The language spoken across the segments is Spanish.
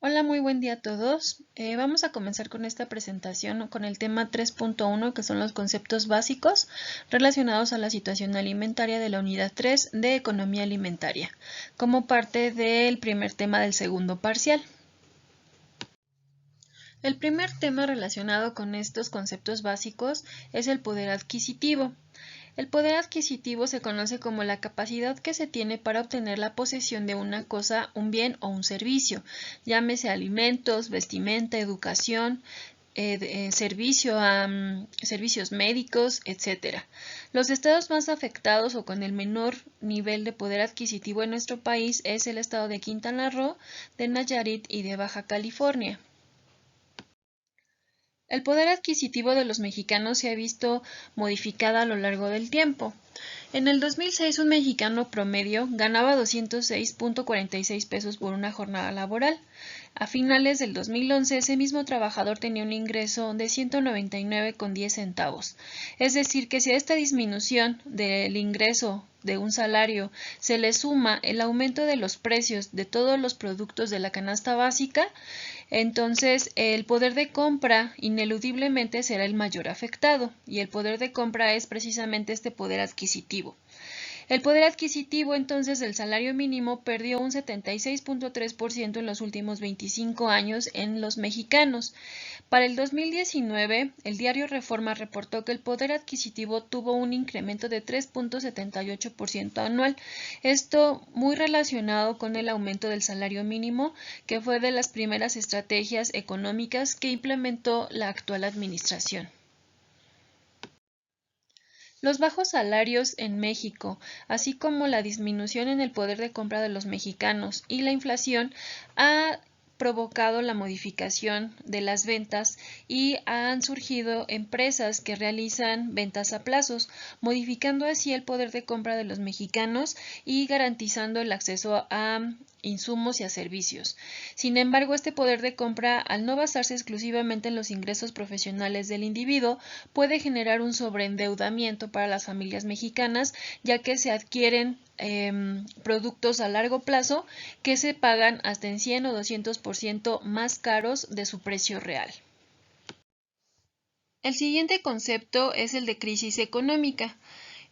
Hola, muy buen día a todos. Vamos a comenzar con esta presentación con el tema 3.1, que son los conceptos básicos relacionados a la situación alimentaria de la unidad 3 de Economía Alimentaria, como parte del primer tema del segundo parcial. El primer tema relacionado con estos conceptos básicos es el poder adquisitivo. El poder adquisitivo se conoce como la capacidad que se tiene para obtener la posesión de una cosa, un bien o un servicio, llámese alimentos, vestimenta, educación, servicios médicos, etc. Los estados más afectados o con el menor nivel de poder adquisitivo en nuestro país es el estado de Quintana Roo, de Nayarit y de Baja California. El poder adquisitivo de los mexicanos se ha visto modificada a lo largo del tiempo. En el 2006, un mexicano promedio ganaba 206.46 pesos por una jornada laboral. A finales del 2011, ese mismo trabajador tenía un ingreso de 199,10 centavos. Es decir, que si a esta disminución del ingreso de un salario se le suma el aumento de los precios de todos los productos de la canasta básica, entonces el poder de compra ineludiblemente será el mayor afectado, y el poder de compra es precisamente este poder adquisitivo. El poder adquisitivo entonces del salario mínimo perdió un 76.3% en los últimos 25 años en los mexicanos. Para el 2019, el diario Reforma reportó que el poder adquisitivo tuvo un incremento de 3.78% anual, esto muy relacionado con el aumento del salario mínimo, que fue de las primeras estrategias económicas que implementó la actual administración. Los bajos salarios en México, así como la disminución en el poder de compra de los mexicanos y la inflación, ha provocado la modificación de las ventas y han surgido empresas que realizan ventas a plazos, modificando así el poder de compra de los mexicanos y garantizando el acceso a insumos y a servicios. Sin embargo, este poder de compra, al no basarse exclusivamente en los ingresos profesionales del individuo, puede generar un sobreendeudamiento para las familias mexicanas, ya que se adquieren productos a largo plazo que se pagan hasta en 100 o 200% más caros de su precio real. El siguiente concepto es el de crisis económica.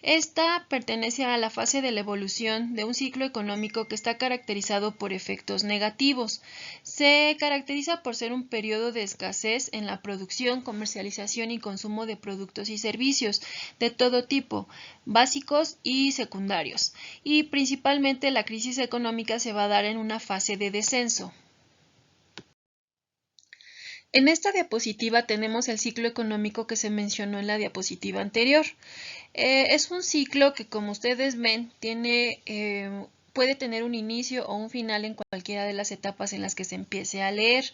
Esta pertenece a la fase de la evolución de un ciclo económico que está caracterizado por efectos negativos. Se caracteriza por ser un periodo de escasez en la producción, comercialización y consumo de productos y servicios de todo tipo, básicos y secundarios. Y principalmente la crisis económica se va a dar en una fase de descenso. En esta diapositiva tenemos el ciclo económico que se mencionó en la diapositiva anterior. Es un ciclo que, como ustedes ven, puede tener un inicio o un final en cualquiera de las etapas en las que se empiece a leer.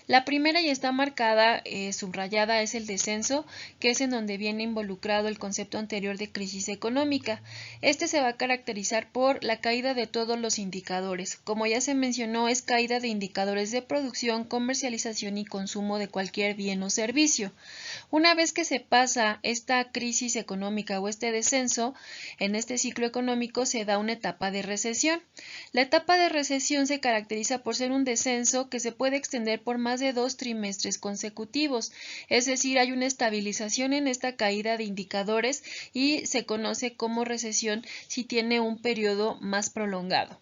La primera y está marcada, subrayada, es el descenso, que es en donde viene involucrado el concepto anterior de crisis económica. Este se va a caracterizar por la caída de todos los indicadores. Como ya se mencionó, es caída de indicadores de producción, comercialización y consumo de cualquier bien o servicio. Una vez que se pasa esta crisis económica o este descenso, en este ciclo económico se da una etapa de recesión. La etapa de recesión se caracteriza por ser un descenso que se puede extender por más de 2 trimestres consecutivos, es decir, hay una estabilización en esta caída de indicadores y se conoce como recesión si tiene un periodo más prolongado.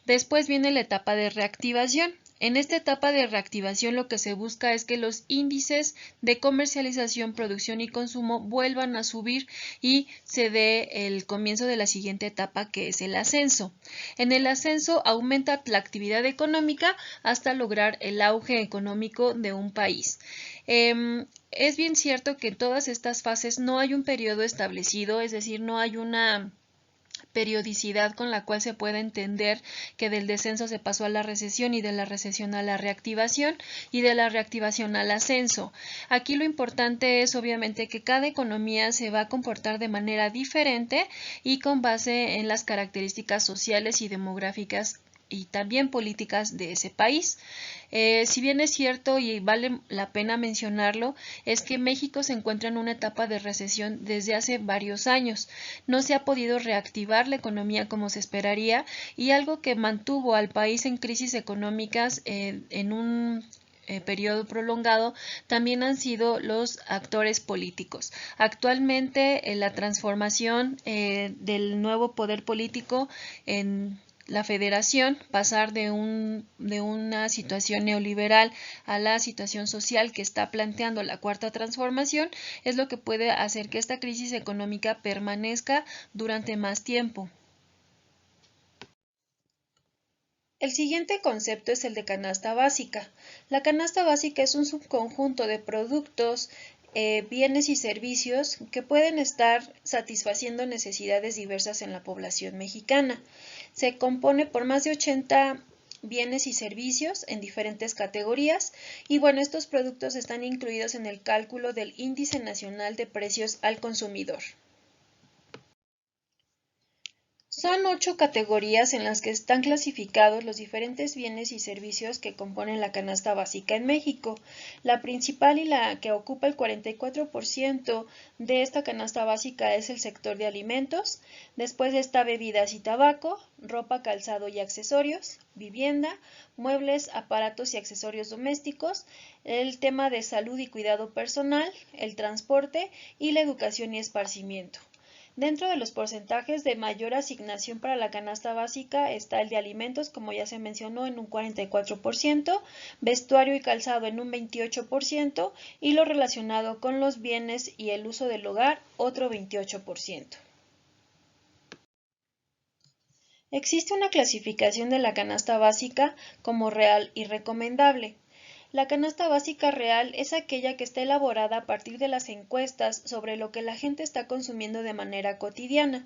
Después viene la etapa de reactivación. En esta etapa de reactivación lo que se busca es que los índices de comercialización, producción y consumo vuelvan a subir y se dé el comienzo de la siguiente etapa, que es el ascenso. En el ascenso aumenta la actividad económica hasta lograr el auge económico de un país. Es bien cierto que en todas estas fases no hay un periodo establecido, es decir, no hay una periodicidad con la cual se puede entender que del descenso se pasó a la recesión y de la recesión a la reactivación y de la reactivación al ascenso. Aquí lo importante es obviamente que cada economía se va a comportar de manera diferente y con base en las características sociales y demográficas y también políticas de ese país. Si bien es cierto y vale la pena mencionarlo, es que México se encuentra en una etapa de recesión desde hace varios años. No se ha podido reactivar la economía como se esperaría y algo que mantuvo al país en crisis económicas en un periodo prolongado también han sido los actores políticos. Actualmente la transformación del nuevo poder político en la federación, pasar de una situación neoliberal a la situación social que está planteando la cuarta transformación, es lo que puede hacer que esta crisis económica permanezca durante más tiempo. El siguiente concepto es el de canasta básica. La canasta básica es un subconjunto de productos, bienes y servicios que pueden estar satisfaciendo necesidades diversas en la población mexicana. Se compone por más de 80 bienes y servicios en diferentes categorías y bueno, estos productos están incluidos en el cálculo del Índice Nacional de Precios al Consumidor. Son 8 categorías en las que están clasificados los diferentes bienes y servicios que componen la canasta básica en México. La principal y la que ocupa el 44% de esta canasta básica es el sector de alimentos, después está bebidas y tabaco, ropa, calzado y accesorios, vivienda, muebles, aparatos y accesorios domésticos, el tema de salud y cuidado personal, el transporte y la educación y esparcimiento. Dentro de los porcentajes de mayor asignación para la canasta básica está el de alimentos, como ya se mencionó, en un 44%, vestuario y calzado en un 28% y lo relacionado con los bienes y el uso del hogar, otro 28%. Existe una clasificación de la canasta básica como real y recomendable. La canasta básica real es aquella que está elaborada a partir de las encuestas sobre lo que la gente está consumiendo de manera cotidiana.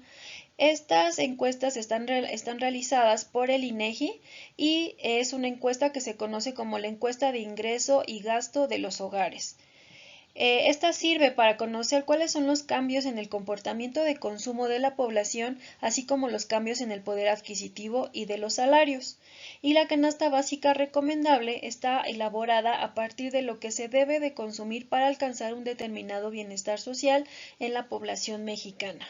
Estas encuestas están realizadas por el INEGI y es una encuesta que se conoce como la encuesta de ingreso y gasto de los hogares. Esta sirve para conocer cuáles son los cambios en el comportamiento de consumo de la población, así como los cambios en el poder adquisitivo y de los salarios. Y la canasta básica recomendable está elaborada a partir de lo que se debe de consumir para alcanzar un determinado bienestar social en la población mexicana.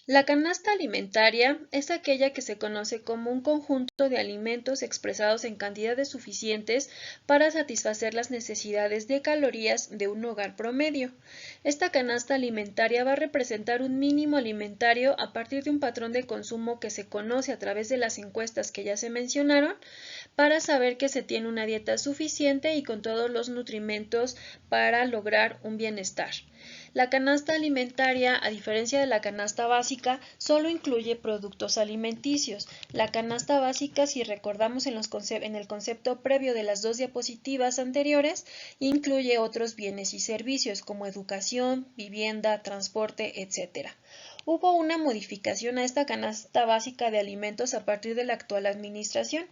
La canasta alimentaria es aquella que se conoce como un conjunto de alimentos expresados en cantidades suficientes para satisfacer las necesidades de calorías de un hogar promedio. Esta canasta alimentaria va a representar un mínimo alimentario a partir de un patrón de consumo que se conoce a través de las encuestas que ya se mencionaron para saber que se tiene una dieta suficiente y con todos los nutrimentos para lograr un bienestar. La canasta alimentaria, a diferencia de la canasta básica, solo incluye productos alimenticios. La canasta básica, si recordamos en el concepto previo de las 2 diapositivas anteriores, incluye otros bienes y servicios como educación, vivienda, transporte, etc. Hubo una modificación a esta canasta básica de alimentos a partir de la actual administración.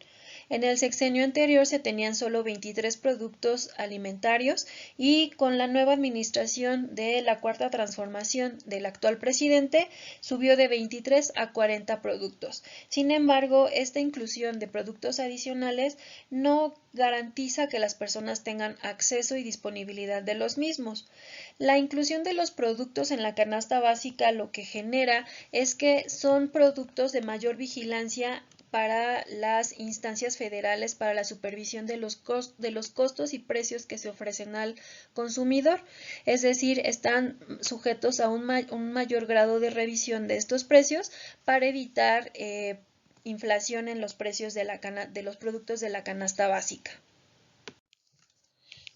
En el sexenio anterior se tenían solo 23 productos alimentarios y con la nueva administración de la cuarta transformación del actual presidente subió de 23 a 40 productos. Sin embargo, esta inclusión de productos adicionales no garantiza que las personas tengan acceso y disponibilidad de los mismos. La inclusión de los productos en la canasta básica lo que genera es que son productos de mayor vigilancia para las instancias federales para la supervisión de los costos y precios que se ofrecen al consumidor, es decir, están sujetos a un mayor grado de revisión de estos precios para evitar inflación en los precios de los productos de la canasta básica.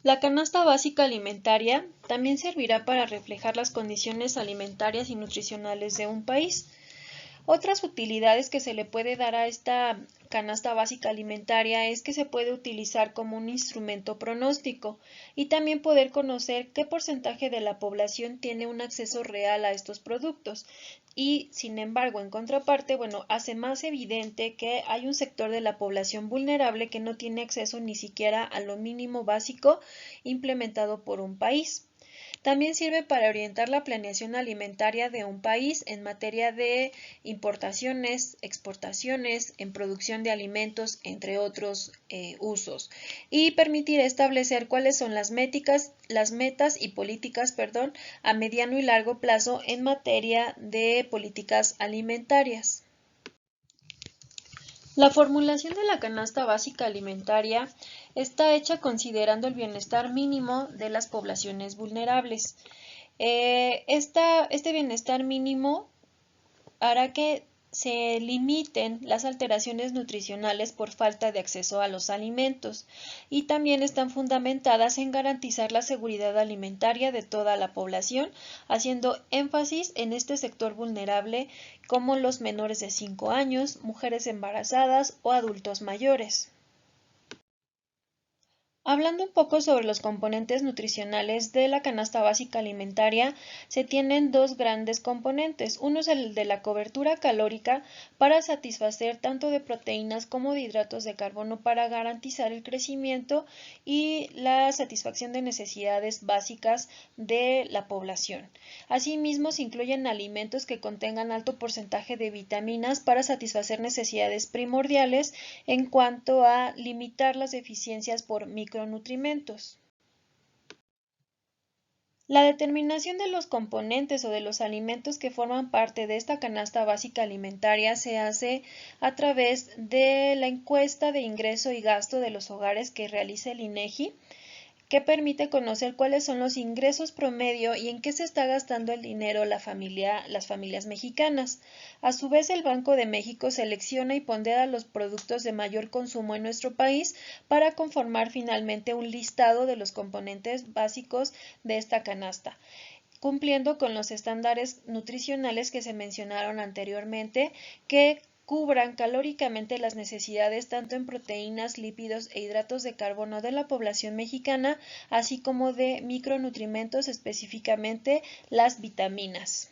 La canasta básica alimentaria también servirá para reflejar las condiciones alimentarias y nutricionales de un país. Otras utilidades que se le puede dar a esta canasta básica alimentaria es que se puede utilizar como un instrumento pronóstico y también poder conocer qué porcentaje de la población tiene un acceso real a estos productos. Y, sin embargo, en contraparte, hace más evidente que hay un sector de la población vulnerable que no tiene acceso ni siquiera a lo mínimo básico implementado por un país. También sirve para orientar la planeación alimentaria de un país en materia de importaciones, exportaciones, en producción de alimentos, entre otros usos, y permitir establecer cuáles son las metas y políticas, a mediano y largo plazo en materia de políticas alimentarias. La formulación de la canasta básica alimentaria está hecha considerando el bienestar mínimo de las poblaciones vulnerables. Este bienestar mínimo hará que se limiten las alteraciones nutricionales por falta de acceso a los alimentos y también están fundamentadas en garantizar la seguridad alimentaria de toda la población, haciendo énfasis en este sector vulnerable como los menores de 5 años, mujeres embarazadas o adultos mayores. Hablando un poco sobre los componentes nutricionales de la canasta básica alimentaria, se tienen dos grandes componentes. Uno es el de la cobertura calórica para satisfacer tanto de proteínas como de hidratos de carbono para garantizar el crecimiento y la satisfacción de necesidades básicas de la población. Asimismo, se incluyen alimentos que contengan alto porcentaje de vitaminas para satisfacer necesidades primordiales en cuanto a limitar las deficiencias por micronutrientes. La determinación de los componentes o de los alimentos que forman parte de esta canasta básica alimentaria se hace a través de la encuesta de ingreso y gasto de los hogares que realiza el INEGI, que permite conocer cuáles son los ingresos promedio y en qué se está gastando el dinero las familias mexicanas. A su vez, el Banco de México selecciona y pondera los productos de mayor consumo en nuestro país para conformar finalmente un listado de los componentes básicos de esta canasta, cumpliendo con los estándares nutricionales que se mencionaron anteriormente, que cubran calóricamente las necesidades tanto en proteínas, lípidos e hidratos de carbono de la población mexicana, así como de micronutrientes, específicamente las vitaminas.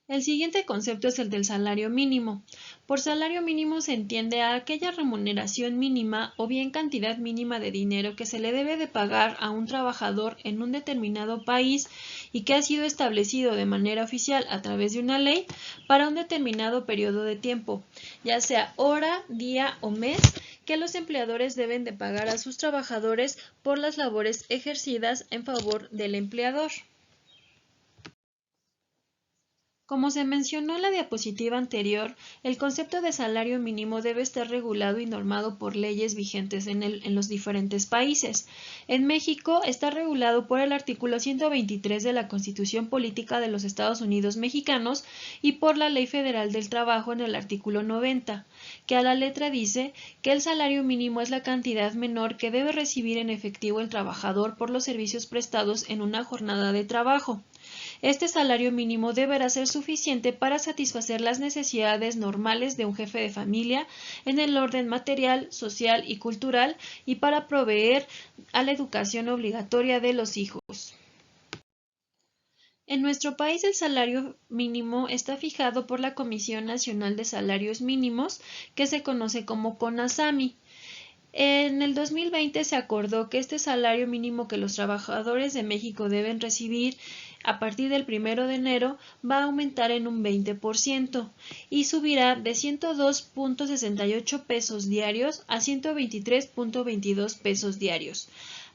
El siguiente concepto es el del salario mínimo. Por salario mínimo se entiende a aquella remuneración mínima o bien cantidad mínima de dinero que se le debe de pagar a un trabajador en un determinado país y que ha sido establecido de manera oficial a través de una ley para un determinado periodo de tiempo, ya sea hora, día o mes, que los empleadores deben de pagar a sus trabajadores por las labores ejercidas en favor del empleador. Como se mencionó en la diapositiva anterior, el concepto de salario mínimo debe estar regulado y normado por leyes vigentes en los diferentes países. En México está regulado por el artículo 123 de la Constitución Política de los Estados Unidos Mexicanos y por la Ley Federal del Trabajo en el artículo 90, que a la letra dice que el salario mínimo es la cantidad menor que debe recibir en efectivo el trabajador por los servicios prestados en una jornada de trabajo. Este salario mínimo deberá ser suficiente para satisfacer las necesidades normales de un jefe de familia en el orden material, social y cultural y para proveer a la educación obligatoria de los hijos. En nuestro país el salario mínimo está fijado por la Comisión Nacional de Salarios Mínimos, que se conoce como CONASAMI. En el 2020 se acordó que este salario mínimo que los trabajadores de México deben recibir a partir del 1 de enero va a aumentar en un 20% y subirá de 102.68 pesos diarios a 123.22 pesos diarios.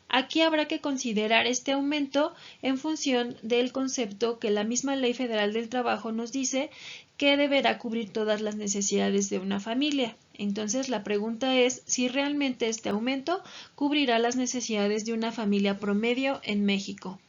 Aquí habrá que considerar este aumento en función del concepto que la misma Ley Federal del Trabajo nos dice que deberá cubrir todas las necesidades de una familia. Entonces la pregunta es si realmente este aumento cubrirá las necesidades de una familia promedio en México.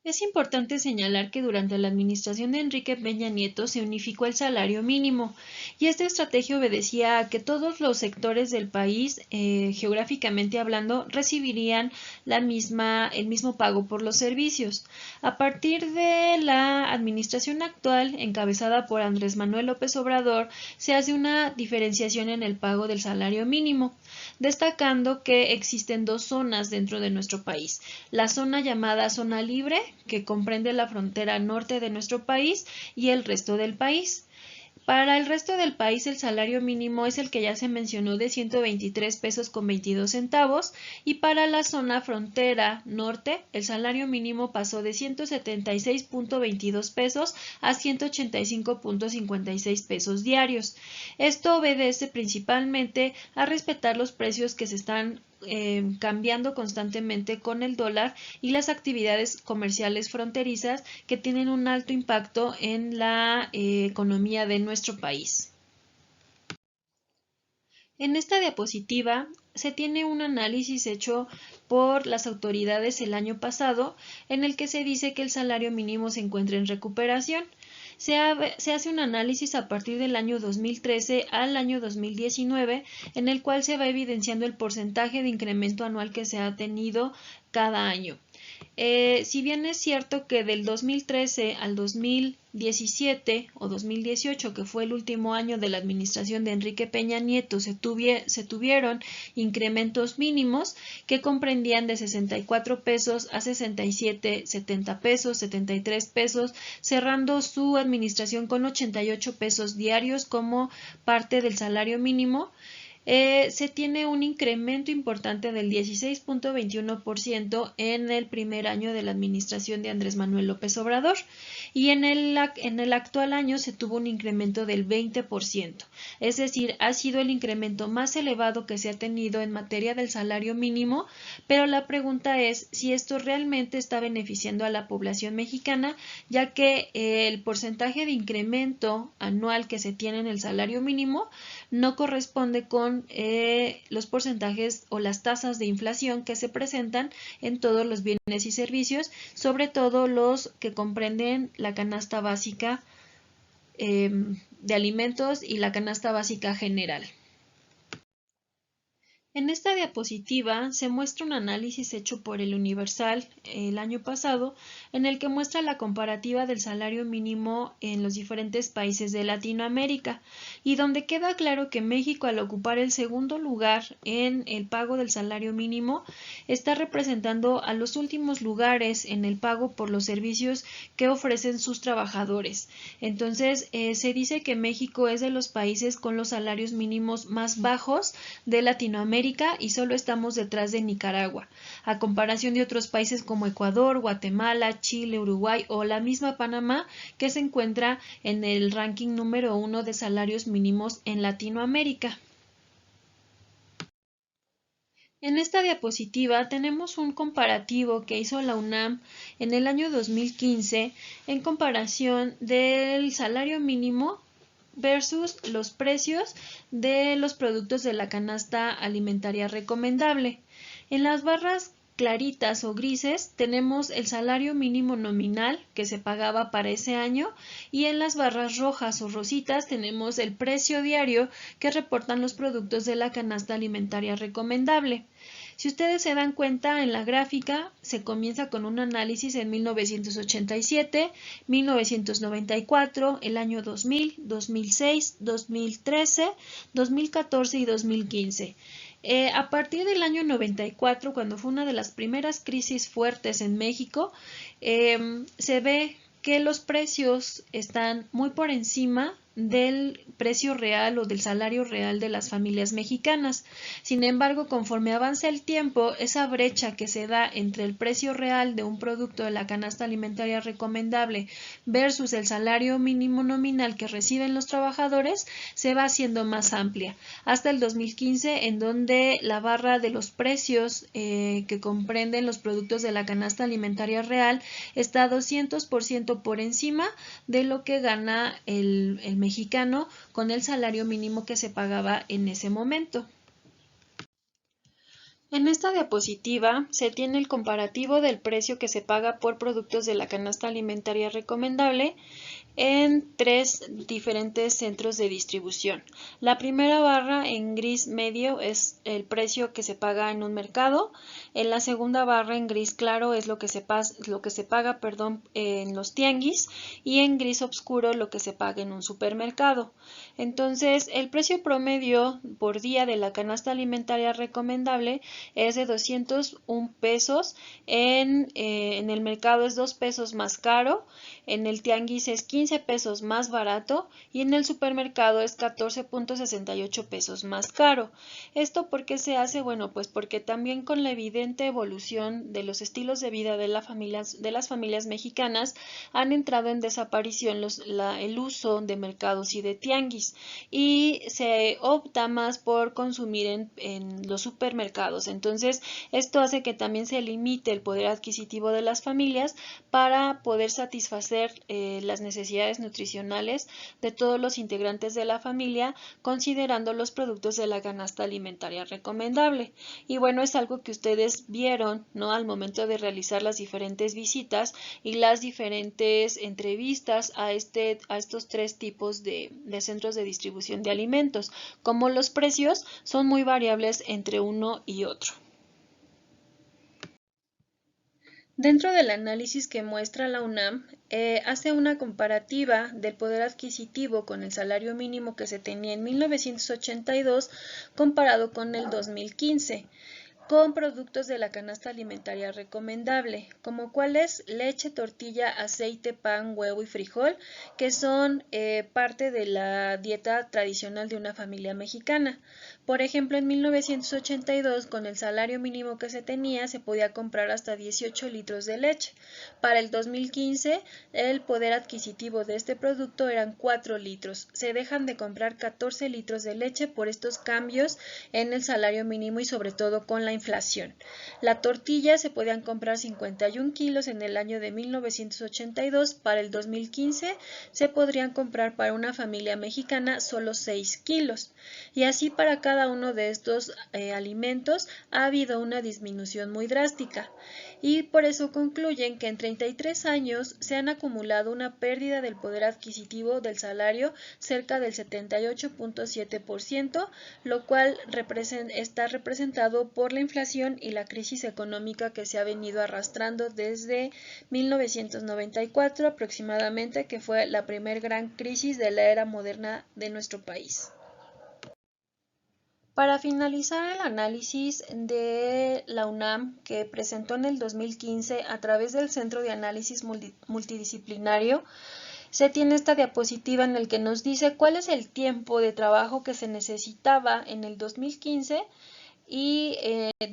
Es importante señalar que durante la administración de Enrique Peña Nieto se unificó el salario mínimo y esta estrategia obedecía a que todos los sectores del país, geográficamente hablando, recibirían el mismo pago por los servicios. A partir de la administración actual, encabezada por Andrés Manuel López Obrador, se hace una diferenciación en el pago del salario mínimo, destacando que existen dos zonas dentro de nuestro país. La zona llamada zona libre, que comprende la frontera norte de nuestro país y el resto del país. Para el resto del país el salario mínimo es el que ya se mencionó de 123 pesos con 22 centavos y para la zona frontera norte el salario mínimo pasó de 176.22 pesos a 185.56 pesos diarios. Esto obedece principalmente a respetar los precios que se están cambiando constantemente con el dólar y las actividades comerciales fronterizas que tienen un alto impacto en la economía de nuestro país. En esta diapositiva se tiene un análisis hecho por las autoridades el año pasado en el que se dice que el salario mínimo se encuentra en recuperación. Se hace un análisis a partir del año 2013 al año 2019 en el cual se va evidenciando el porcentaje de incremento anual que se ha tenido cada año. Si bien es cierto que del 2013 al 2017 o 2018, que fue el último año de la administración de Enrique Peña Nieto, se tuvieron incrementos mínimos que comprendían de 64 pesos a 67, 70 pesos, 73 pesos, cerrando su administración con 88 pesos diarios como parte del salario mínimo. Se tiene un incremento importante del 16.21% en el primer año de la administración de Andrés Manuel López Obrador y en el actual año se tuvo un incremento del 20%, es decir, ha sido el incremento más elevado que se ha tenido en materia del salario mínimo, pero la pregunta es si esto realmente está beneficiando a la población mexicana, ya que el porcentaje de incremento anual que se tiene en el salario mínimo no corresponde con los porcentajes o las tasas de inflación que se presentan en todos los bienes y servicios, sobre todo los que comprenden la canasta básica de alimentos y la canasta básica general. En esta diapositiva se muestra un análisis hecho por el Universal el año pasado en el que muestra la comparativa del salario mínimo en los diferentes países de Latinoamérica y donde queda claro que México al ocupar el segundo lugar en el pago del salario mínimo está representando a los últimos lugares en el pago por los servicios que ofrecen sus trabajadores. Entonces se dice que México es de los países con los salarios mínimos más bajos de Latinoamérica y solo estamos detrás de Nicaragua, a comparación de otros países como Ecuador, Guatemala, Chile, Uruguay o la misma Panamá, que se encuentra en el ranking número 1 de salarios mínimos en Latinoamérica. En esta diapositiva tenemos un comparativo que hizo la UNAM en el año 2015 en comparación del salario mínimo versus los precios de los productos de la canasta alimentaria recomendable. En las barras claritas o grises tenemos el salario mínimo nominal que se pagaba para ese año y en las barras rojas o rositas tenemos el precio diario que reportan los productos de la canasta alimentaria recomendable. Si ustedes se dan cuenta, en la gráfica se comienza con un análisis en 1987, 1994, el año 2000, 2006, 2013, 2014 y 2015. A partir del año 94, cuando fue una de las primeras crisis fuertes en México, se ve que los precios están muy por encima del precio real o del salario real de las familias mexicanas. Sin embargo, conforme avanza el tiempo, esa brecha que se da entre el precio real de un producto de la canasta alimentaria recomendable versus el salario mínimo nominal que reciben los trabajadores se va haciendo más amplia, hasta el 2015 en donde la barra de los precios que comprenden los productos de la canasta alimentaria real está 200% por encima de lo que gana el mexicano con el salario mínimo que se pagaba en ese momento. En esta diapositiva se tiene el comparativo del precio que se paga por productos de la canasta alimentaria recomendable en tres diferentes centros de distribución. La primera barra en gris medio es el precio que se paga en un mercado. En la segunda barra en gris claro es lo que se paga en los tianguis y en gris oscuro lo que se paga en un supermercado. Entonces, el precio promedio por día de la canasta alimentaria recomendable es de 201 pesos. En el mercado es 2 pesos más caro. En el tianguis es 15 15 pesos más barato y en el supermercado es 14.68 pesos más caro. ¿Esto por qué se hace? Bueno, pues porque también con la evidente evolución de los estilos de vida de las familias mexicanas han entrado en desaparición el uso de mercados y de tianguis y se opta más por consumir en los supermercados. Entonces, esto hace que también se limite el poder adquisitivo de las familias para poder satisfacer las necesidades nutricionales de todos los integrantes de la familia, considerando los productos de la canasta alimentaria recomendable. Y bueno, es algo que ustedes vieron, ¿no? Al momento de realizar las diferentes visitas y las diferentes entrevistas a estos tres tipos de centros de distribución de alimentos, como los precios son muy variables entre uno y otro. Dentro del análisis que muestra la UNAM, hace una comparativa del poder adquisitivo con el salario mínimo que se tenía en 1982 comparado con el 2015, con productos de la canasta alimentaria recomendable, como cuáles leche, tortilla, aceite, pan, huevo y frijol, que son parte de la dieta tradicional de una familia mexicana. Por ejemplo, en 1982, con el salario mínimo que se tenía, se podía comprar hasta 18 litros de leche. Para el 2015, el poder adquisitivo de este producto eran 4 litros. Se dejan de comprar 14 litros de leche por estos cambios en el salario mínimo y sobre todo con la inflación. La tortilla se podían comprar 51 kilos en el año de 1982. Para el 2015 se podrían comprar para una familia mexicana solo 6 kilos. Y así para cada uno de estos alimentos ha habido una disminución muy drástica. Y por eso concluyen que en 33 años se han acumulado una pérdida del poder adquisitivo del salario cerca del 78.7%, lo cual está representado por la inflación y la crisis económica que se ha venido arrastrando desde 1994 aproximadamente, que fue la primer gran crisis de la era moderna de nuestro país. Para finalizar el análisis de la UNAM que presentó en el 2015 a través del Centro de Análisis Multidisciplinario, se tiene esta diapositiva en la que nos dice cuál es el tiempo de trabajo que se necesitaba en el 2015 y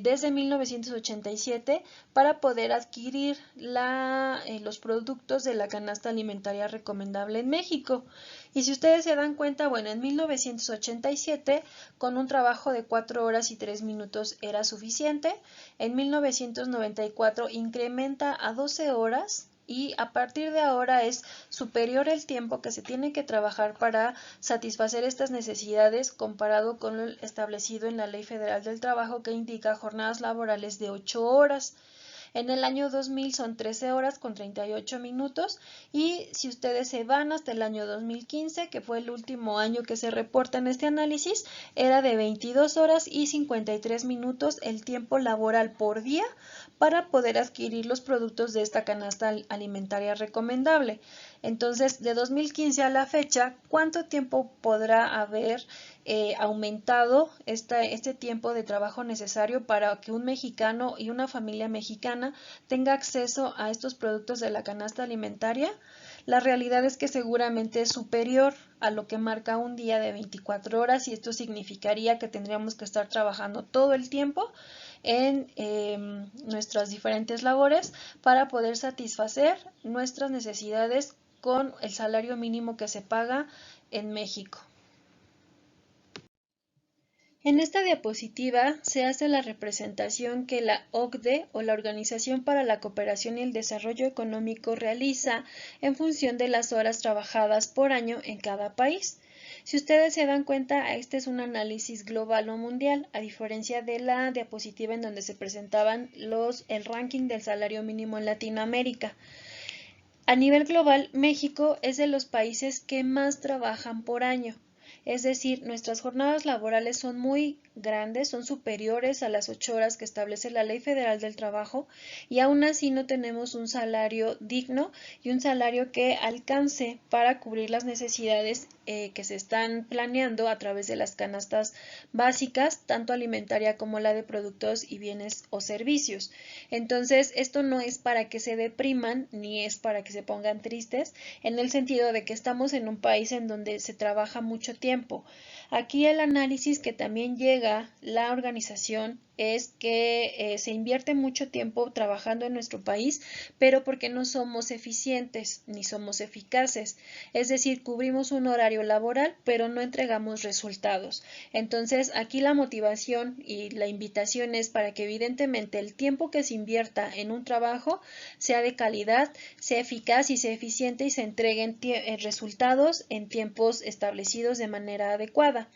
desde 1987 para poder adquirir los productos de la canasta alimentaria recomendable en México. Y si ustedes se dan cuenta, bueno, en 1987 con un trabajo de 4 horas y 3 minutos era suficiente. En 1994 incrementa a 12 horas. Y a partir de ahora es superior el tiempo que se tiene que trabajar para satisfacer estas necesidades comparado con lo establecido en la Ley Federal del Trabajo, que indica jornadas laborales de 8 horas. En el año 2000 son 13 horas con 38 minutos y si ustedes se van hasta el año 2015, que fue el último año que se reporta en este análisis, era de 22 horas y 53 minutos el tiempo laboral por día para poder adquirir los productos de esta canasta alimentaria recomendable. Entonces, de 2015 a la fecha, ¿cuánto tiempo podrá haber aumentado este tiempo de trabajo necesario para que un mexicano y una familia mexicana tenga acceso a estos productos de la canasta alimentaria? La realidad es que seguramente es superior a lo que marca un día de 24 horas y esto significaría que tendríamos que estar trabajando todo el tiempo en nuestras diferentes labores para poder satisfacer nuestras necesidades con el salario mínimo que se paga en México. En esta diapositiva se hace la representación que la OCDE o la Organización para la Cooperación y el Desarrollo Económico realiza en función de las horas trabajadas por año en cada país. Si ustedes se dan cuenta, este es un análisis global o mundial, a diferencia de la diapositiva en donde se presentaban el ranking del salario mínimo en Latinoamérica. A nivel global, México es de los países que más trabajan por año. Es decir, nuestras jornadas laborales son muy grandes, son superiores a las 8 horas que establece la Ley Federal del Trabajo y aún así no tenemos un salario digno y un salario que alcance para cubrir las necesidades que se están planeando a través de las canastas básicas, tanto alimentaria como la de productos y bienes o servicios. Entonces, esto no es para que se depriman ni es para que se pongan tristes, en el sentido de que estamos en un país en donde se trabaja mucho tiempo. Aquí el análisis que también llega la organización es que se invierte mucho tiempo trabajando en nuestro país, pero porque no somos eficientes ni somos eficaces. Es decir, cubrimos un horario laboral, pero no entregamos resultados. Entonces, aquí la motivación y la invitación es para que evidentemente el tiempo que se invierta en un trabajo sea de calidad, sea eficaz y sea eficiente y se entreguen resultados en tiempos establecidos de manera adecuada.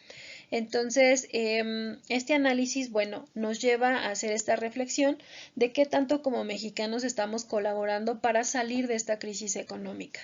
Entonces, este análisis, bueno, nos lleva a hacer esta reflexión de qué tanto como mexicanos estamos colaborando para salir de esta crisis económica.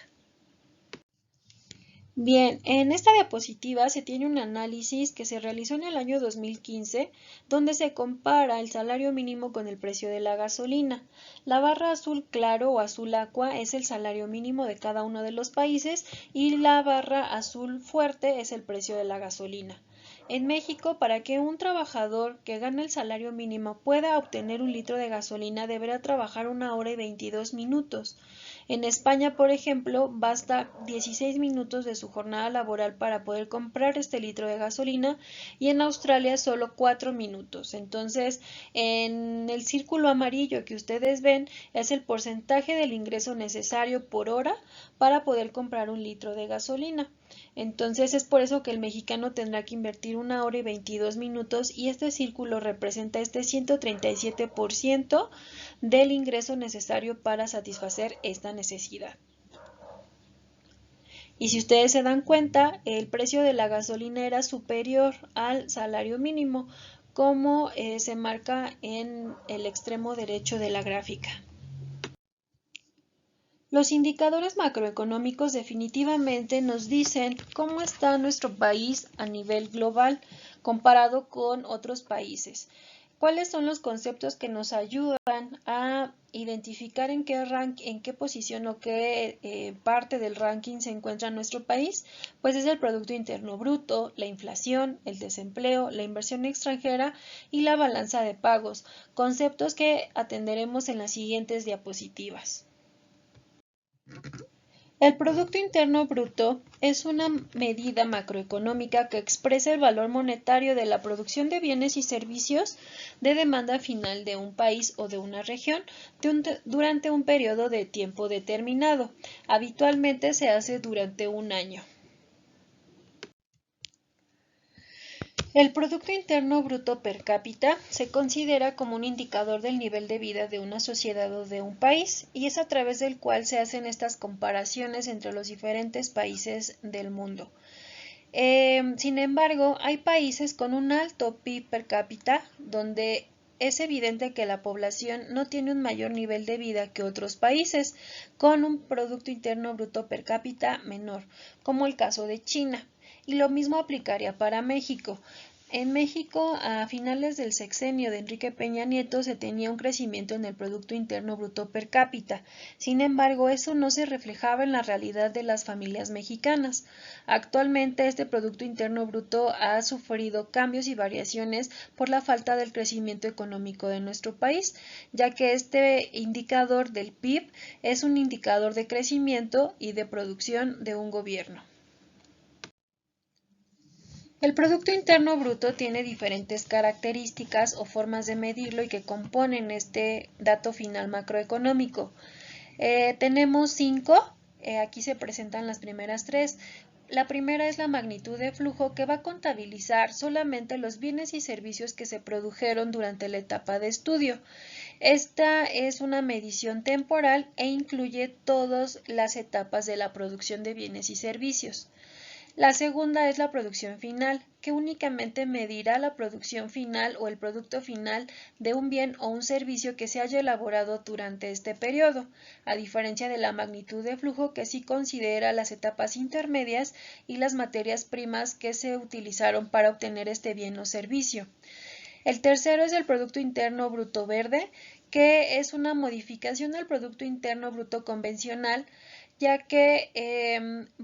Bien, en esta diapositiva se tiene un análisis que se realizó en el año 2015, donde se compara el salario mínimo con el precio de la gasolina. La barra azul claro o azul aqua es el salario mínimo de cada uno de los países y la barra azul fuerte es el precio de la gasolina. En México, para que un trabajador que gane el salario mínimo pueda obtener un litro de gasolina, deberá trabajar 1 hora y 22 minutos. En España, por ejemplo, basta 16 minutos de su jornada laboral para poder comprar este litro de gasolina y en Australia solo 4 minutos. Entonces, en el círculo amarillo que ustedes ven es el porcentaje del ingreso necesario por hora para poder comprar un litro de gasolina. Entonces es por eso que el mexicano tendrá que invertir 1 hora y 22 minutos y este círculo representa este 137% del ingreso necesario para satisfacer esta necesidad. Y si ustedes se dan cuenta, el precio de la gasolina era superior al salario mínimo, como se marca en el extremo derecho de la gráfica. Los indicadores macroeconómicos definitivamente nos dicen cómo está nuestro país a nivel global comparado con otros países. ¿Cuáles son los conceptos que nos ayudan a identificar en qué posición o qué parte del ranking se encuentra nuestro país? Pues es el Producto Interno Bruto, la inflación, el desempleo, la inversión extranjera y la balanza de pagos, conceptos que atenderemos en las siguientes diapositivas. El Producto Interno Bruto es una medida macroeconómica que expresa el valor monetario de la producción de bienes y servicios de demanda final de un país o de una región durante un periodo de tiempo determinado. Habitualmente se hace durante un año. El Producto Interno Bruto per cápita se considera como un indicador del nivel de vida de una sociedad o de un país y es a través del cual se hacen estas comparaciones entre los diferentes países del mundo. Sin embargo, hay países con un alto PIB per cápita donde es evidente que la población no tiene un mayor nivel de vida que otros países con un Producto Interno Bruto per cápita menor, como el caso de China. Y lo mismo aplicaría para México. En México, a finales del sexenio de Enrique Peña Nieto, se tenía un crecimiento en el Producto Interno Bruto per cápita. Sin embargo, eso no se reflejaba en la realidad de las familias mexicanas. Actualmente, este Producto Interno Bruto ha sufrido cambios y variaciones por la falta del crecimiento económico de nuestro país, ya que este indicador del PIB es un indicador de crecimiento y de producción de un gobierno. El Producto Interno Bruto tiene diferentes características o formas de medirlo y que componen este dato final macroeconómico. Tenemos 5, aquí se presentan las primeras 3. La primera es la magnitud de flujo que va a contabilizar solamente los bienes y servicios que se produjeron durante la etapa de estudio. Esta es una medición temporal e incluye todas las etapas de la producción de bienes y servicios. La segunda es la producción final, que únicamente medirá la producción final o el producto final de un bien o un servicio que se haya elaborado durante este periodo, a diferencia de la magnitud de flujo que sí considera las etapas intermedias y las materias primas que se utilizaron para obtener este bien o servicio. El tercero es el Producto Interno Bruto Verde, que es una modificación al Producto Interno Bruto convencional, ya que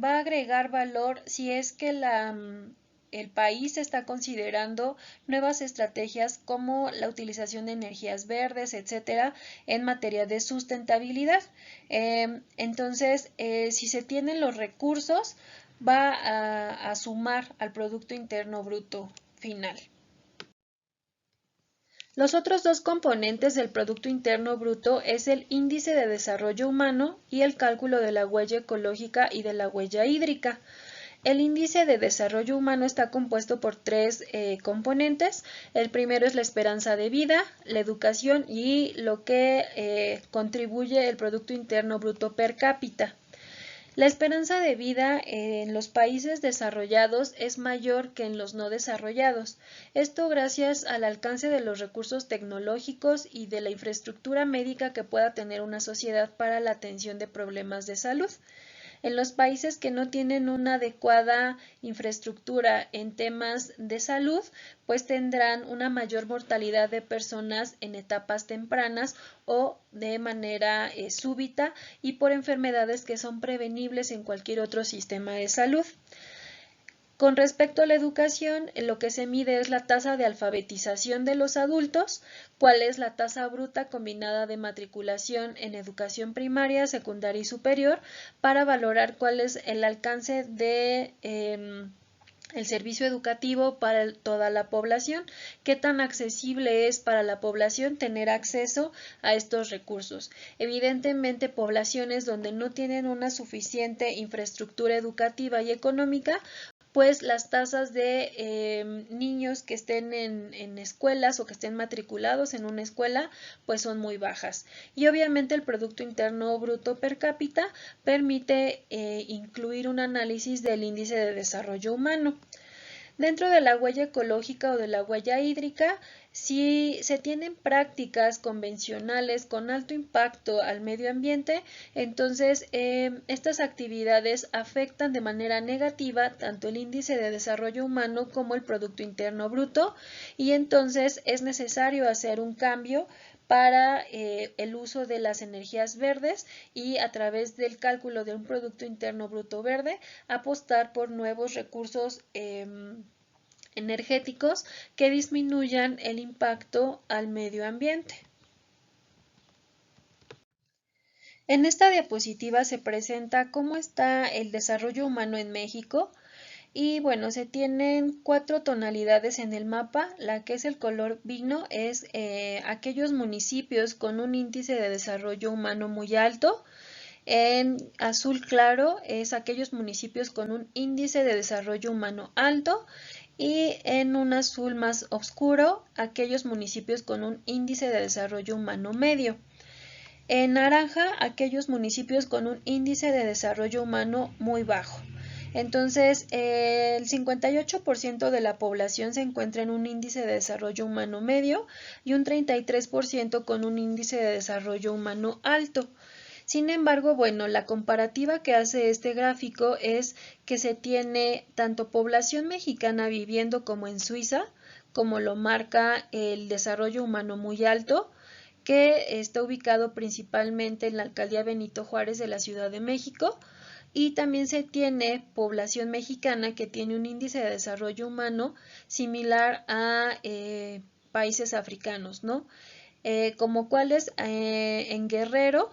va a agregar valor si es que el país está considerando nuevas estrategias como la utilización de energías verdes, etcétera, en materia de sustentabilidad. Entonces, si se tienen los recursos, va a sumar al Producto Interno Bruto final. Los otros dos componentes del Producto Interno Bruto es el Índice de Desarrollo Humano y el cálculo de la huella ecológica y de la huella hídrica. El índice de desarrollo humano está compuesto por tres componentes. El primero es la esperanza de vida, la educación y lo que contribuye el Producto Interno Bruto per cápita. La esperanza de vida en los países desarrollados es mayor que en los no desarrollados. Esto gracias al alcance de los recursos tecnológicos y de la infraestructura médica que pueda tener una sociedad para la atención de problemas de salud. En los países que no tienen una adecuada infraestructura en temas de salud, pues tendrán una mayor mortalidad de personas en etapas tempranas o de manera súbita y por enfermedades que son prevenibles en cualquier otro sistema de salud. Con respecto a la educación, lo que se mide es la tasa de alfabetización de los adultos, cuál es la tasa bruta combinada de matriculación en educación primaria, secundaria y superior, para valorar cuál es el alcance de el servicio educativo para toda la población, qué tan accesible es para la población tener acceso a estos recursos. Evidentemente, poblaciones donde no tienen una suficiente infraestructura educativa y económica, pues las tasas de niños que estén en escuelas o que estén matriculados en una escuela, pues son muy bajas. Y obviamente el Producto Interno Bruto per cápita permite incluir un análisis del índice de desarrollo humano. Dentro de la huella ecológica o de la huella hídrica, si se tienen prácticas convencionales con alto impacto al medio ambiente, entonces estas actividades afectan de manera negativa tanto el índice de desarrollo humano como el Producto Interno Bruto, y entonces es necesario hacer un cambio para el uso de las energías verdes y a través del cálculo de un Producto Interno Bruto verde apostar por nuevos recursos energéticos que disminuyan el impacto al medio ambiente. En esta diapositiva se presenta cómo está el desarrollo humano en México. Y bueno, se tienen 4 tonalidades en el mapa. La que es el color vino es aquellos municipios con un índice de desarrollo humano muy alto. En azul claro es aquellos municipios con un índice de desarrollo humano alto. Y en un azul más oscuro aquellos municipios con un índice de desarrollo humano medio. En naranja aquellos municipios con un índice de desarrollo humano muy bajo. Entonces, el 58% de la población se encuentra en un índice de desarrollo humano medio y un 33% con un índice de desarrollo humano alto. Sin embargo, bueno, la comparativa que hace este gráfico es que se tiene tanto población mexicana viviendo como en Suiza, como lo marca el desarrollo humano muy alto, que está ubicado principalmente en la alcaldía Benito Juárez de la Ciudad de México. Y también se tiene población mexicana que tiene un índice de desarrollo humano similar a países africanos, ¿no? Como cuáles en Guerrero,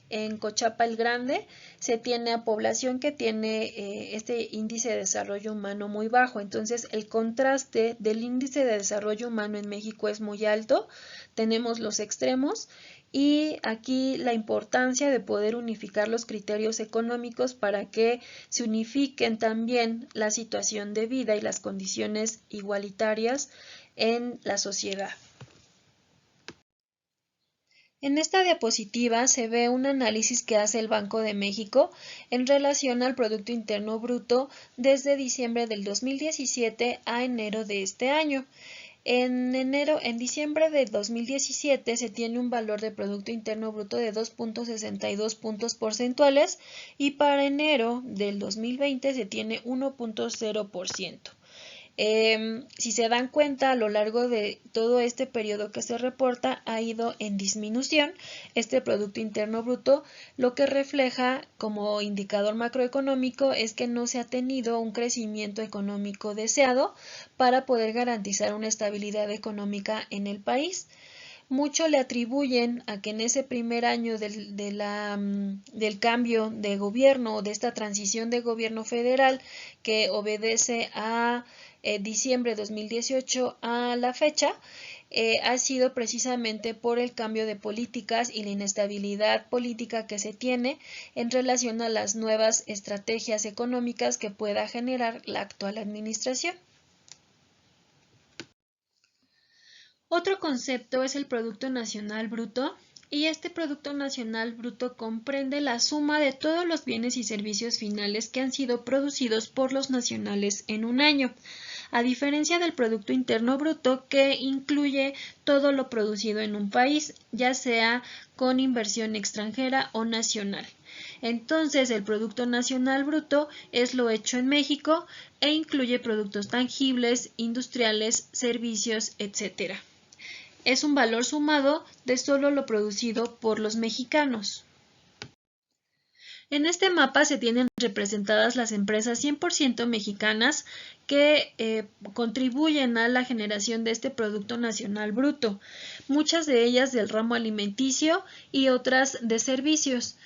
en Cochapa el Grande, se tiene a población que tiene este índice de desarrollo humano muy bajo. Entonces, el contraste del índice de desarrollo humano en México es muy alto. Tenemos los extremos y aquí la importancia de poder unificar los criterios económicos para que se unifiquen también la situación de vida y las condiciones igualitarias en la sociedad. En esta diapositiva se ve un análisis que hace el Banco de México en relación al Producto Interno Bruto desde diciembre del 2017 a enero de este año. En diciembre de 2017 se tiene un valor de Producto Interno Bruto de 2.62 puntos porcentuales y para enero del 2020 se tiene 1.0%. Si se dan cuenta, a lo largo de todo este periodo que se reporta ha ido en disminución este Producto Interno Bruto, lo que refleja como indicador macroeconómico es que no se ha tenido un crecimiento económico deseado para poder garantizar una estabilidad económica en el país. Mucho le atribuyen a que en ese primer año del cambio de gobierno o de esta transición de gobierno federal que obedece a diciembre de 2018 a la fecha, ha sido precisamente por el cambio de políticas y la inestabilidad política que se tiene en relación a las nuevas estrategias económicas que pueda generar la actual administración. Otro concepto es el Producto Nacional Bruto, y este Producto Nacional Bruto comprende la suma de todos los bienes y servicios finales que han sido producidos por los nacionales en un año, a diferencia del Producto Interno Bruto que incluye todo lo producido en un país, ya sea con inversión extranjera o nacional. Entonces, el Producto Nacional Bruto es lo hecho en México e incluye productos tangibles, industriales, servicios, etc. Es un valor sumado de solo lo producido por los mexicanos. En este mapa se tienen representadas las empresas 100% mexicanas que contribuyen a la generación de este Producto Nacional Bruto, muchas de ellas del ramo alimenticio y otras de servicios.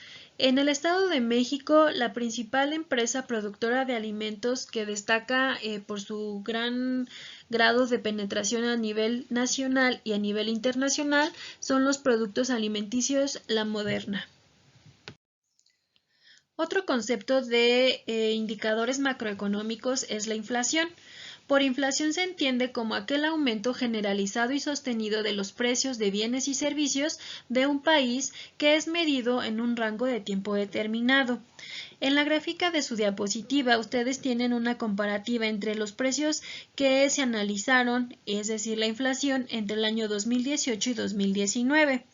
En el Estado de México, la principal empresa productora de alimentos que destaca por su gran grado de penetración a nivel nacional y a nivel internacional son los productos alimenticios La Moderna. Otro concepto de indicadores macroeconómicos es la inflación. Por inflación se entiende como aquel aumento generalizado y sostenido de los precios de bienes y servicios de un país que es medido en un rango de tiempo determinado. En la gráfica de su diapositiva ustedes tienen una comparativa entre los precios que se analizaron, es decir, la inflación entre el año 2018 y 2019,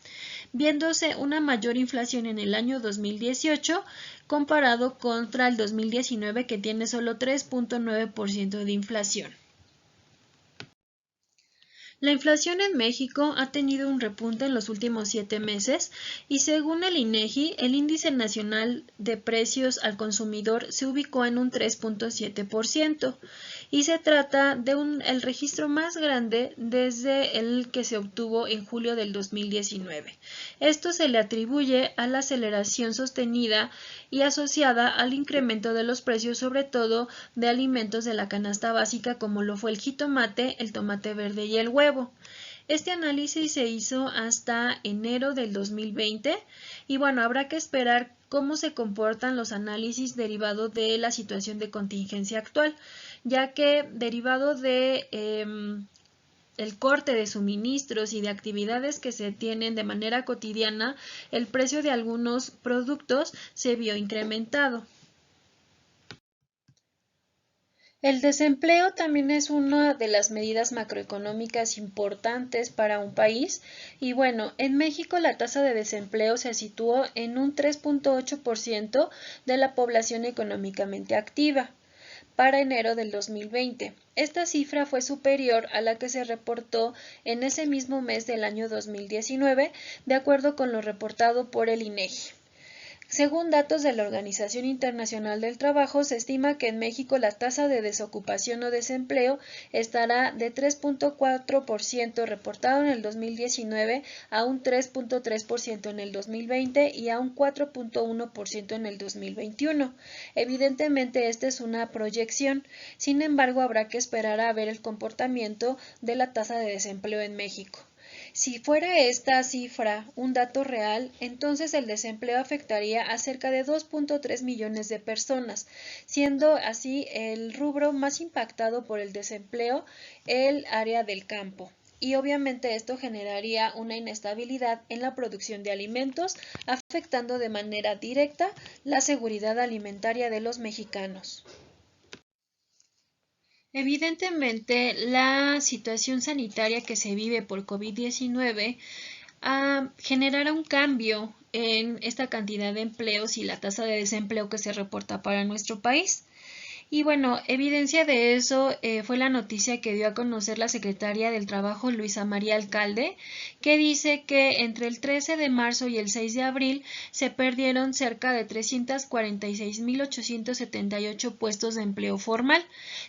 viéndose una mayor inflación en el año 2018 comparado contra el 2019 que tiene solo 3.9% de inflación. La inflación en México ha tenido un repunte en los últimos 7 meses y según el INEGI, el índice nacional de precios al consumidor se ubicó en un 3.7% y se trata de el registro más grande desde el que se obtuvo en julio del 2019. Esto se le atribuye a la aceleración sostenida y asociada al incremento de los precios, sobre todo de alimentos de la canasta básica como lo fue el jitomate, el tomate verde y el huevo. Este análisis se hizo hasta enero del 2020 y bueno, habrá que esperar cómo se comportan los análisis derivados de la situación de contingencia actual, ya que derivado de el corte de suministros y de actividades que se tienen de manera cotidiana, el precio de algunos productos se vio incrementado. El desempleo también es una de las medidas macroeconómicas importantes para un país y bueno, en México la tasa de desempleo se situó en un 3.8% de la población económicamente activa para enero del 2020. Esta cifra fue superior a la que se reportó en ese mismo mes del año 2019, de acuerdo con lo reportado por el INEGI. Según datos de la Organización Internacional del Trabajo, se estima que en México la tasa de desocupación o desempleo estará de 3.4% reportado en el 2019 a un 3.3% en el 2020 y a un 4.1% en el 2021. Evidentemente, esta es una proyección, sin embargo, habrá que esperar a ver el comportamiento de la tasa de desempleo en México. Si fuera esta cifra un dato real, entonces el desempleo afectaría a cerca de 2.3 millones de personas, siendo así el rubro más impactado por el desempleo el área del campo. y obviamente esto generaría una inestabilidad en la producción de alimentos, afectando de manera directa la seguridad alimentaria de los mexicanos. Evidentemente, la situación sanitaria que se vive por COVID-19 generará un cambio en esta cantidad de empleos y la tasa de desempleo que se reporta para nuestro país. Y bueno, evidencia de eso fue la noticia que dio a conocer la secretaria del Trabajo, Luisa María Alcalde, que dice que entre el 13 de marzo y el 6 de abril se perdieron cerca de 346.878 puestos de empleo formal,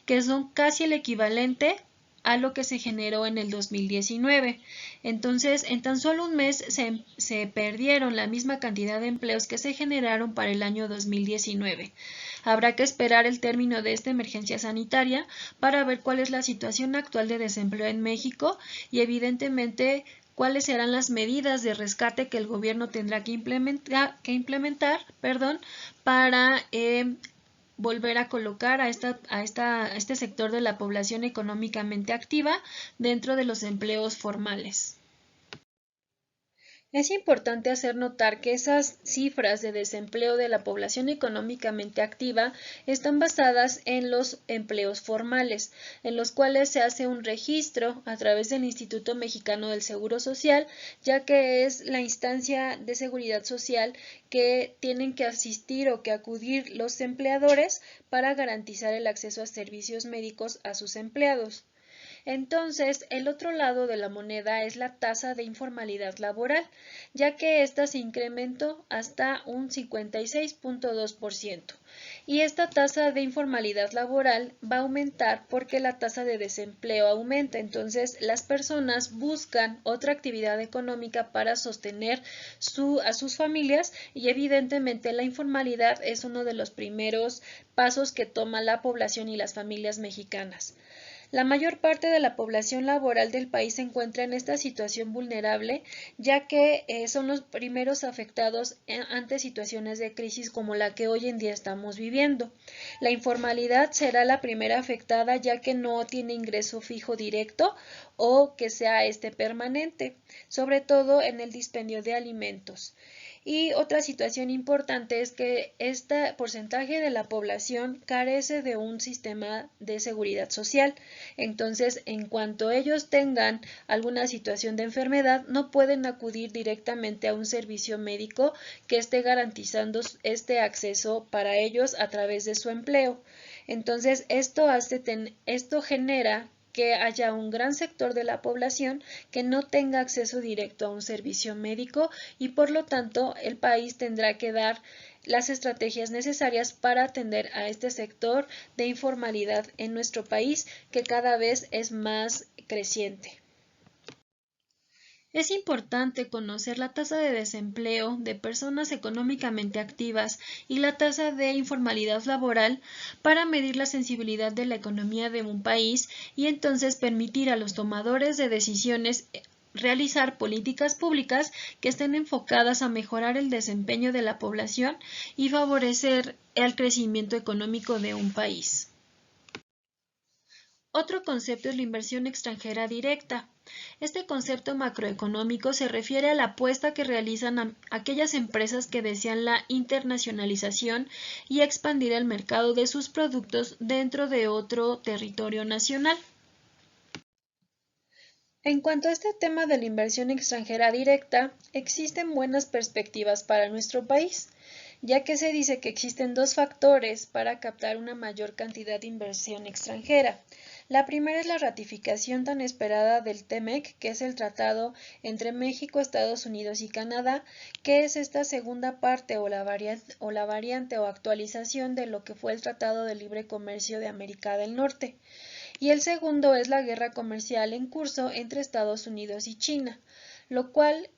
que son casi el equivalente a lo que se generó en el 2019. Entonces, en tan solo un mes se perdieron la misma cantidad de empleos que se generaron para el año 2019. Habrá que esperar el término de esta emergencia sanitaria para ver cuál es la situación actual de desempleo en México y evidentemente cuáles serán las medidas de rescate que el gobierno tendrá que implementar, para volver a colocar a este sector de la población económicamente activa dentro de los empleos formales. Es importante hacer notar que esas cifras de desempleo de la población económicamente activa están basadas en los empleos formales, en los cuales se hace un registro a través del Instituto Mexicano del Seguro Social, ya que es la instancia de seguridad social que tienen que asistir o que acudir los empleadores para garantizar el acceso a servicios médicos a sus empleados. Entonces, el otro lado de la moneda es la tasa de informalidad laboral, ya que ésta se incrementó hasta un 56.2%. Y esta tasa de informalidad laboral va a aumentar porque la tasa de desempleo aumenta. Entonces, las personas buscan otra actividad económica para sostener a sus familias y evidentemente la informalidad es uno de los primeros pasos que toma la población y las familias mexicanas. La mayor parte de la población laboral del país se encuentra en esta situación vulnerable, ya que son los primeros afectados ante situaciones de crisis como la que hoy en día estamos viviendo. La informalidad será la primera afectada, ya que no tiene ingreso fijo directo o que sea permanente, sobre todo en el dispendio de alimentos. Y otra situación importante es que este porcentaje de la población carece de un sistema de seguridad social. Entonces, en cuanto ellos tengan alguna situación de enfermedad, no pueden acudir directamente a un servicio médico que esté garantizando este acceso para ellos a través de su empleo. Entonces, esto genera que haya un gran sector de la población que no tenga acceso directo a un servicio médico y por lo tanto el país tendrá que dar las estrategias necesarias para atender a este sector de informalidad en nuestro país que cada vez es más creciente. Es importante conocer la tasa de desempleo de personas económicamente activas y la tasa de informalidad laboral para medir la sensibilidad de la economía de un país y entonces permitir a los tomadores de decisiones realizar políticas públicas que estén enfocadas a mejorar el desempeño de la población y favorecer el crecimiento económico de un país. Otro concepto es la inversión extranjera directa. Este concepto macroeconómico se refiere a la apuesta que realizan aquellas empresas que desean la internacionalización y expandir el mercado de sus productos dentro de otro territorio nacional. En cuanto a este tema de la inversión extranjera directa, existen buenas perspectivas para nuestro país, ya que se dice que existen dos factores para captar una mayor cantidad de inversión extranjera. La primera es la ratificación tan esperada del TEMEC, que es el tratado entre México, Estados Unidos y Canadá, que es esta segunda parte o la variante o actualización de lo que fue el Tratado de Libre Comercio de América del Norte. Y el segundo es la guerra comercial en curso entre Estados Unidos y China, lo cual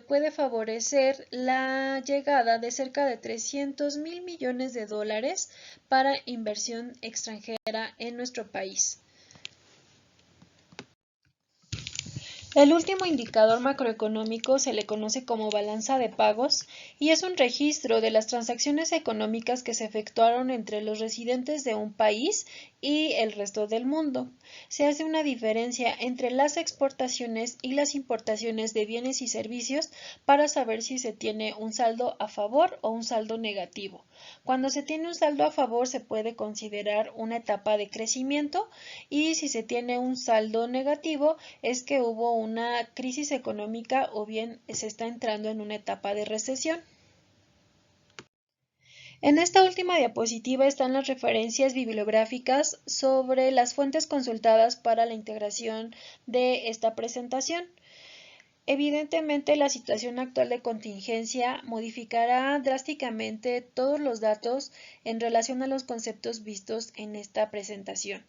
puede favorecer la llegada de cerca de 300.000 millones de dólares para inversión extranjera en nuestro país. El último indicador macroeconómico se le conoce como balanza de pagos y es un registro de las transacciones económicas que se efectuaron entre los residentes de un país y el resto del mundo. Se hace una diferencia entre las exportaciones y las importaciones de bienes y servicios para saber si se tiene un saldo a favor o un saldo negativo. Cuando se tiene un saldo a favor se puede considerar una etapa de crecimiento y si se tiene un saldo negativo es que hubo una crisis económica o bien se está entrando en una etapa de recesión. En esta última diapositiva están las referencias bibliográficas sobre las fuentes consultadas para la integración de esta presentación. Evidentemente, la situación actual de contingencia modificará drásticamente todos los datos en relación a los conceptos vistos en esta presentación.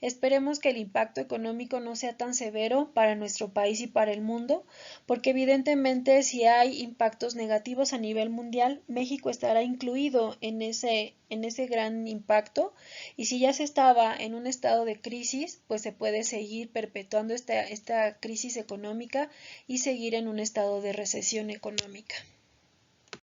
Esperemos que el impacto económico no sea tan severo para nuestro país y para el mundo, porque evidentemente si hay impactos negativos a nivel mundial, México estará incluido en ese gran impacto y si ya se estaba en un estado de crisis, pues se puede seguir perpetuando esta crisis económica y seguir en un estado de recesión económica.